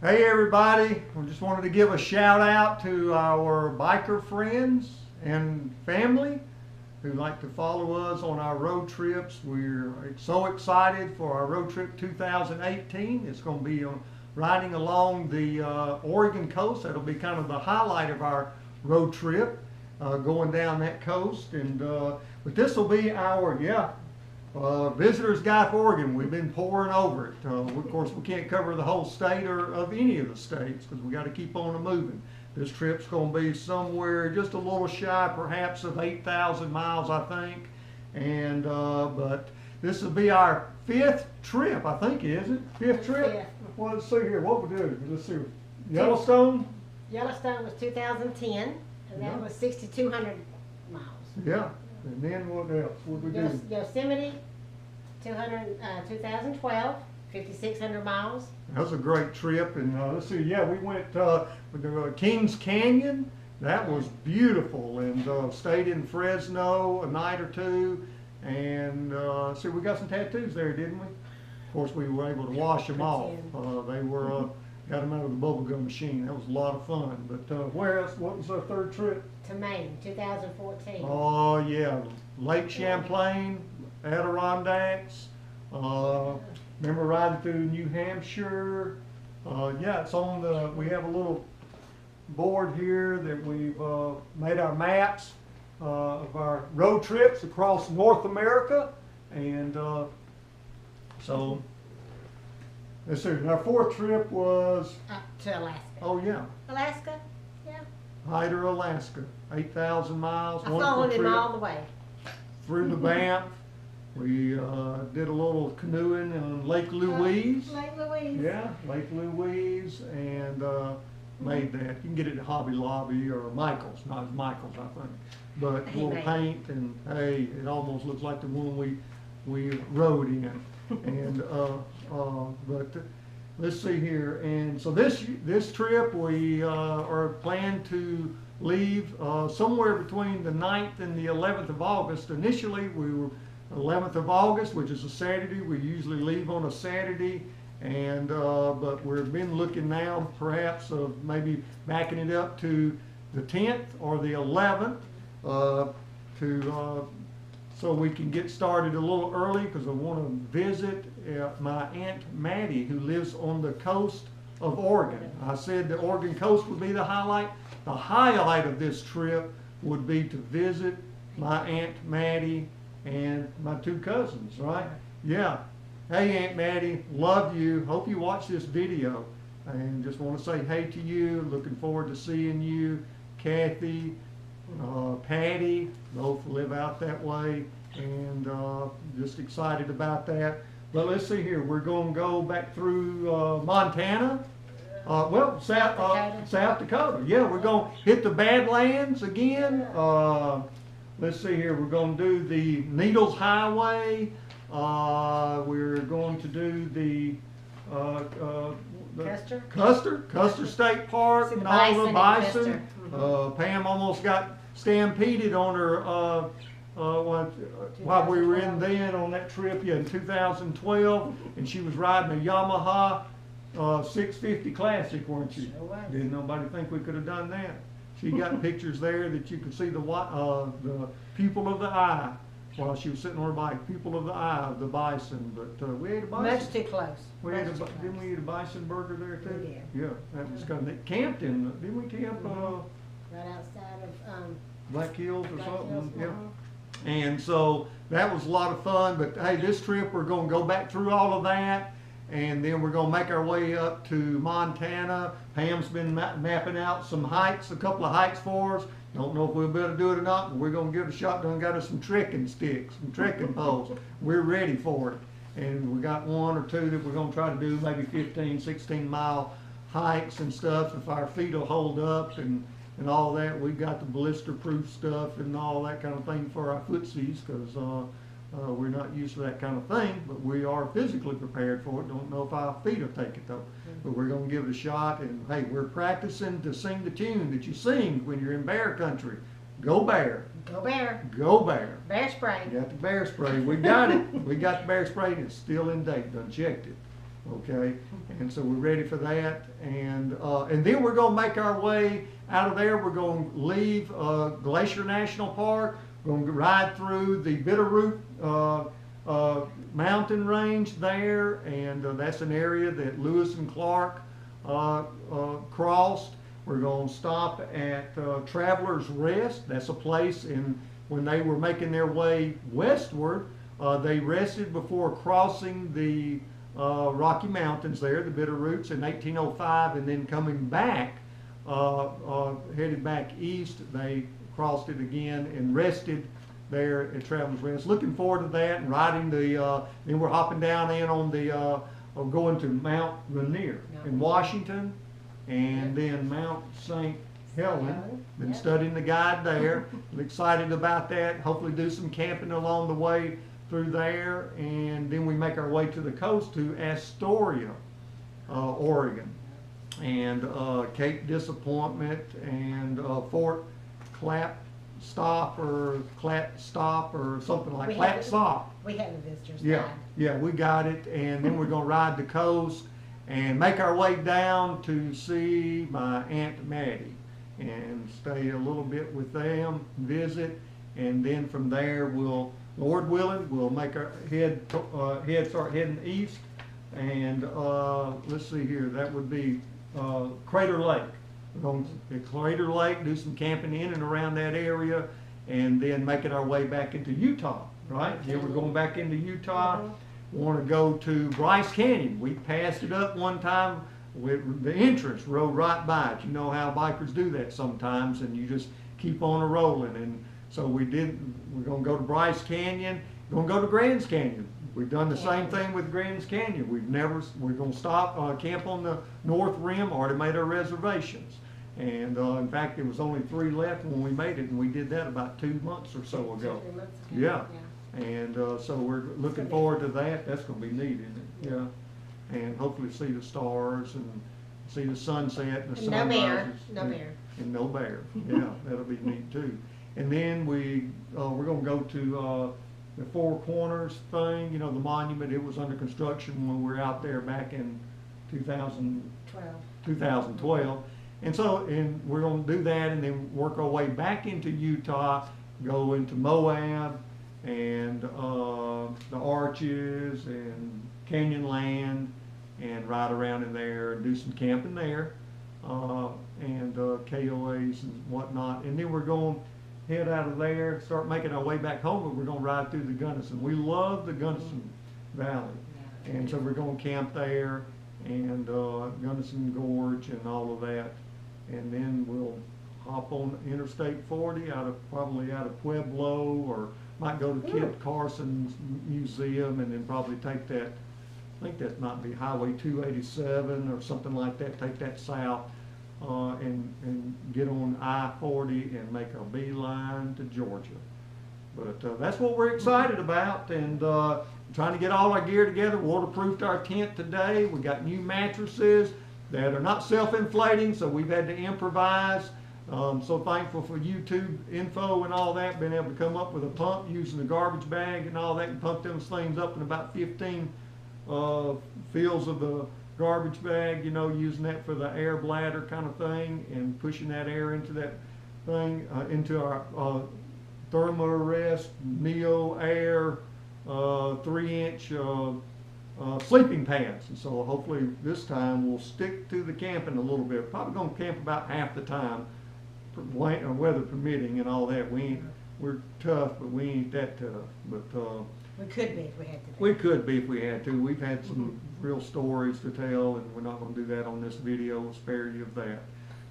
Hey everybody, I just wanted to give a shout out to our biker friends and family who like to follow us on our road trips. We're so excited for our road trip 2018. It's going to be riding along the Oregon coast. That'll be kind of the highlight of our road trip, going down that coast. And but this will be our Visitor's Guide for Oregon. We've been pouring over it. Of course, we can't cover the whole state or of any of the states because we got to keep on moving. This trip's going to be somewhere just a little shy, perhaps, of 8,000 miles, I think. And but this will be our 5th trip, I think, is it? 5th trip? Yeah. Well, let's see here. What we do? Let's see. Yellowstone. Yellowstone was 2010, and that was 6,200 miles. Yeah. And then what else? What we do? Yosemite, 2012, 5,600 miles. That was a great trip, and let's see. Yeah, we went with Kings Canyon. That was beautiful, and stayed in Fresno a night or two. And see, we got some tattoos there, didn't we? Of course, we were able to wash them off. They were got them out of the bubblegum machine. That was a lot of fun. But where else? What was our 3rd trip? To Maine, 2014. Oh yeah, Lake Champlain, Adirondacks. Remember riding through New Hampshire? Yeah, it's on the. We have a little board here that we've made our maps of our road trips across North America, and so let's see. Our 4th trip was To Alaska. oh yeah, Alaska? Yeah. Hyder, Alaska, 8,000 miles. I wonderful followed him trip. all the way. Through the Banff. We did a little canoeing in Lake Louise. Lake Louise. Yeah, Lake Louise, and made that. You can get it at Hobby Lobby or Michael's, not as Michael's, I think. But a little paint, and hey, it almost looks like the one we rode in. And but let's see here. And so this trip we are planned to leave somewhere between the 9th and the 11th of August. Initially, we were 11th of August, which is a Saturday. We usually leave on a Saturday, and but we've been looking now perhaps of maybe backing it up to the 10th or the 11th so we can get started a little early, because I want to visit my Aunt Maddie, who lives on the coast of Oregon. I said the Oregon coast would be the highlight. The highlight of this trip would be to visit my Aunt Maddie and my 2 cousins, right? Yeah. Hey Aunt Maddie, love you. Hope you watch this video. And just want to say hey to you. Looking forward to seeing you. Kathy, Patty, both live out that way. And just excited about that. But let's see here. We're going to go back through Montana. South Dakota. Yeah, we're going to hit the Badlands again. Let's see here. We're going to do the Needles Highway. We're going to do the Custer State Park, and all the bison. Pam almost got stampeded on her while we were in then on that trip in 2012, and she was riding a Yamaha 650 Classic, weren't you? Sure was. Didn't nobody think we could have done that. She got pictures there that you could see the pupil of the eye while she was sitting on her bike. Pupil of the eye of the bison. But we ate a bison. Much too close. Didn't we eat a bison burger there too? We did. Yeah, that was kind of camped in. Didn't we camp? Right outside of Black Hills or Black something. Hills, Yeah. And so that was a lot of fun. But hey, this trip we're going to go back through all of that. And then we're going to make our way up to Montana. Pam's been mapping out some hikes, a couple of hikes for us. Don't know if we'll be able to do it or not, but we're going to give it a shot. Done got us some trekking sticks, some trekking poles. We're ready for it. And we got 1 or 2 that we're going to try to do, maybe 15, 16-mile hikes and stuff, if our feet will hold up and all that. We've got the blister-proof stuff and all that kind of thing for our footsies, because we're not used to that kind of thing, but we are physically prepared for it. Don't know if our feet will take it though. But we're going to give it a shot, and hey, we're practicing to sing the tune that you sing when you're in bear country. Go bear. Go bear. Go bear. Bear spray. You got the bear spray. We got it. We got the bear spray, and it's still in date. Done checked it. Okay, and so we're ready for that, and then we're going to make our way out of there. We're going to leave Glacier National Park. We're going to ride through the Bitterroot mountain range there, and that's an area that Lewis and Clark crossed. We're going to stop at Traveler's Rest. That's a place when they were making their way westward, they rested before crossing the Rocky Mountains there, the Bitterroots, in 1805, and then coming back, headed back east, they crossed it again and rested there at Traveler's Rest. Looking forward to that, and riding then we're hopping down in on going to Mount Rainier in Washington, and then Mount St. Helen. Been studying the guide there. I'm excited about that. Hopefully do some camping along the way through there, and then we make our way to the coast to Astoria, Oregon, and Cape Disappointment, and Fort Clatsop or something like Clatsop. We have a visitor's Yeah, guide. yeah, we got it, and then we're gonna ride the coast and make our way down to see my Aunt Maddie and stay a little bit with them, visit, and then from there we'll, Lord willing, we'll make our start heading east, and let's see here, that would be Crater Lake. We're going to Crater Lake, do some camping in and around that area, and then making our way back into Utah, right? Yeah, we're going back into Utah. Want to go to Bryce Canyon. We passed it up one time with the entrance, rode right by it. You know how bikers do that sometimes, and you just keep on rolling. And so we're going to go to Bryce Canyon. We're going to go to Grants Canyon. We've done the same thing with Grants Canyon. We're going to stop, camp on the north rim, already made our reservations. And in fact, there was only 3 left when we made it, and we did that about 2 months or so ago. 2 months ago. Yeah. And so we're looking forward to that. That's going to be neat, isn't it? Yeah. And hopefully see the stars and see the sunset and the sunrises. No bear. And no bear. Yeah, that'll be neat too. And then we're going to go to the Four Corners thing, you know, the monument. It was under construction when we were out there back in 2012. And so, we're going to do that and then work our way back into Utah, go into Moab and the Arches and Canyonland, and ride around in there and do some camping there, and KOAs and whatnot. And then we're going to head out of there, start making our way back home, but we're going to ride through the Gunnison. We love the Gunnison Valley. And so we're going to camp there, and Gunnison Gorge and all of that. And then we'll hop on Interstate 40 probably out of Pueblo, or might go to Kit Carson's museum, and then probably take that, I think that might be Highway 287 or something like that, take that south, and get on I-40 and make a beeline to Georgia. But that's what we're excited about, and trying to get all our gear together. Waterproofed our tent today. We got new mattresses that are not self-inflating, so we've had to improvise. So thankful for YouTube info and all that, being able to come up with a pump using a garbage bag and all that, and pump those things up in about 15 fills of the garbage bag, you know, using that for the air bladder kind of thing, and pushing that air into that thing, into our Thermarest Neo Air 3-inch sleeping pads. And so hopefully this time we'll stick to the camping a little bit. Probably going to camp about half the time, weather permitting and all that. We're tough, but we ain't that tough. But we could be if we had to. We could be if we had to. We've had some real stories to tell, and we're not going to do that on this video. We'll spare you of that.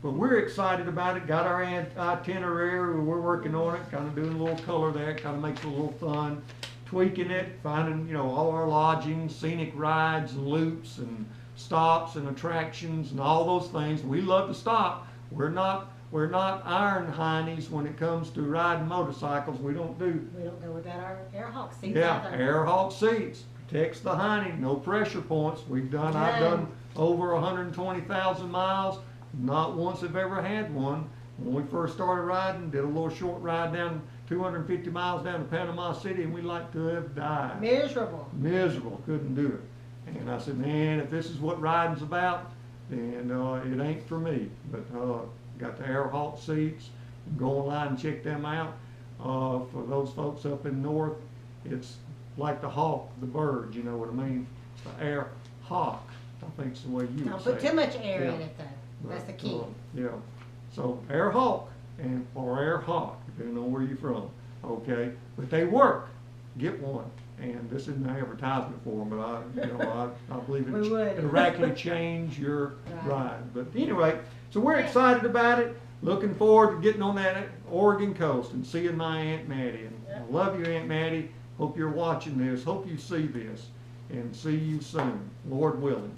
But we're excited about it. Got our itinerary. We're working on it, kind of doing a little color there. Kind of makes it a little fun. Tweaking it, finding, you know, all our lodging, scenic rides and loops and stops and attractions and all those things. We love to stop. We're not iron heinies when it comes to riding motorcycles. We don't go without our air hawk seats. Yeah, either. air hawk seats. Protects the hiney, no pressure points. I've done over 120,000 miles. Not once have ever had one. When we first started riding, did a little short ride down 250 miles down to Panama City, and we like to have died. Miserable. Miserable, couldn't do it. And I said, man, if this is what riding's about, then it ain't for me. But got the air halt seats. Go online and check them out. For those folks up in north, it's like the hawk, the bird, you know what I mean? It's the air hawk, I think's the way you would Don't say put too much air Yeah. in it though. That's the But, key. yeah. So air hawk and or air hawk, depending on where you're from. Okay, but they work. Get one. And this isn't an advertisement for them, but I believe We would. it'll radically change your Right. ride. But anyway, so we're excited about it. Looking forward to getting on that Oregon coast and seeing my Aunt Maddie. And I love you, Aunt Maddie. Hope you're watching this. Hope you see this. And see you soon, Lord willing.